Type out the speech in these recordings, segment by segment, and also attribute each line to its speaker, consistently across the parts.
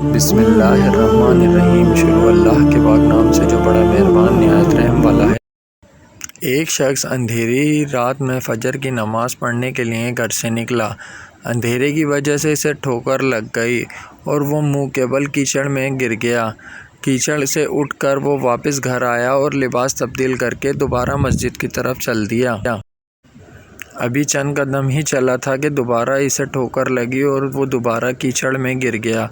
Speaker 1: بسم اللہ الرحمن الرحیم۔ شروع اللہ کے پاک نام سے جو بڑا مہربان نہایت رحم والا ہے۔ ایک شخص اندھیری رات میں فجر کی نماز پڑھنے کے لیے گھر سے نکلا۔ اندھیرے کی وجہ سے اسے ٹھوکر لگ گئی اور وہ منہ کے بل کیچڑ میں گر گیا۔ کیچڑ سے اٹھ کر وہ واپس گھر آیا اور لباس تبدیل کر کے دوبارہ مسجد کی طرف چل دیا۔ ابھی چند قدم ہی چلا تھا کہ دوبارہ اسے ٹھوکر لگی اور وہ دوبارہ کیچڑ میں گر گیا۔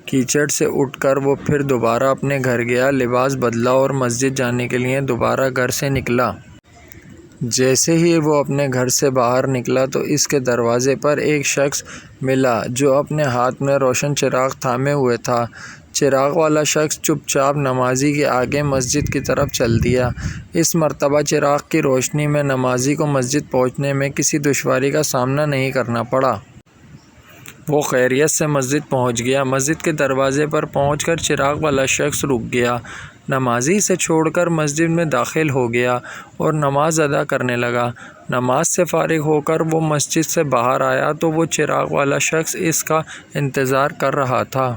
Speaker 1: کیچڑ سے اٹھ کر وہ پھر دوبارہ اپنے گھر گیا، لباس بدلا اور مسجد جانے کے لیے دوبارہ گھر سے نکلا۔ جیسے ہی وہ اپنے گھر سے باہر نکلا تو اس کے دروازے پر ایک شخص ملا جو اپنے ہاتھ میں روشن چراغ تھامے ہوئے تھا۔ چراغ والا شخص چپ چاپ نمازی کے آگے مسجد کی طرف چل دیا۔ اس مرتبہ چراغ کی روشنی میں نمازی کو مسجد پہنچنے میں کسی دشواری کا سامنا نہیں کرنا پڑا۔ وہ خیریت سے مسجد پہنچ گیا۔ مسجد کے دروازے پر پہنچ کر چراغ والا شخص رک گیا۔ نمازی اسے چھوڑ کر مسجد میں داخل ہو گیا اور نماز ادا کرنے لگا۔ نماز سے فارغ ہو کر وہ مسجد سے باہر آیا تو وہ چراغ والا شخص اس کا انتظار کر رہا تھا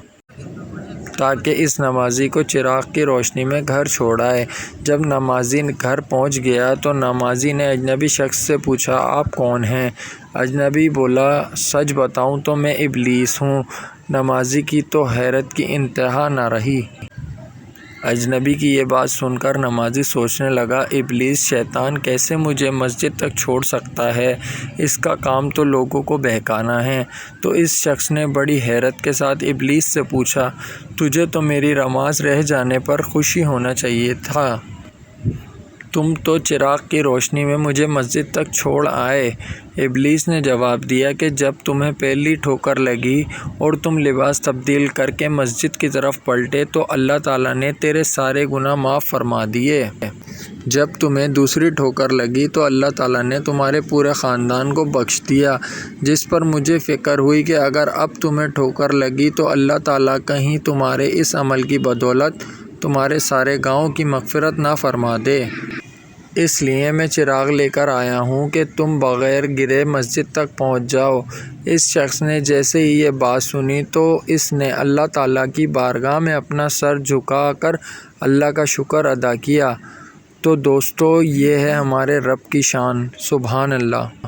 Speaker 1: تاکہ اس نمازی کو چراغ کی روشنی میں گھر چھوڑ آئے۔ جب نمازی گھر پہنچ گیا تو نمازی نے اجنبی شخص سے پوچھا، آپ کون ہیں؟ اجنبی بولا، سچ بتاؤں تو میں ابلیس ہوں۔ نمازی کی تو حیرت کی انتہا نہ رہی۔ اجنبی کی یہ بات سن کر نمازی سوچنے لگا، ابلیس شیطان کیسے مجھے مسجد تک چھوڑ سکتا ہے؟ اس کا کام تو لوگوں کو بہکانا ہے۔ تو اس شخص نے بڑی حیرت کے ساتھ ابلیس سے پوچھا، تجھے تو میری نماز رہ جانے پر خوشی ہونا چاہیے تھا، تم تو چراغ کی روشنی میں مجھے مسجد تک چھوڑ آئے۔ ابلیس نے جواب دیا کہ جب تمہیں پہلی ٹھوکر لگی اور تم لباس تبدیل کر کے مسجد کی طرف پلٹے تو اللہ تعالیٰ نے تیرے سارے گناہ معاف فرما دیے۔ جب تمہیں دوسری ٹھوکر لگی تو اللہ تعالیٰ نے تمہارے پورے خاندان کو بخش دیا، جس پر مجھے فکر ہوئی کہ اگر اب تمہیں ٹھوکر لگی تو اللہ تعالیٰ کہیں تمہارے اس عمل کی بدولت تمہارے سارے گاؤں کی مغفرت نہ فرما دے۔ اس لیے میں چراغ لے کر آیا ہوں کہ تم بغیر گرے مسجد تک پہنچ جاؤ۔ اس شخص نے جیسے ہی یہ بات سنی تو اس نے اللہ تعالیٰ کی بارگاہ میں اپنا سر جھکا کر اللہ کا شکر ادا کیا۔ تو دوستو، یہ ہے ہمارے رب کی شان۔ سبحان اللہ۔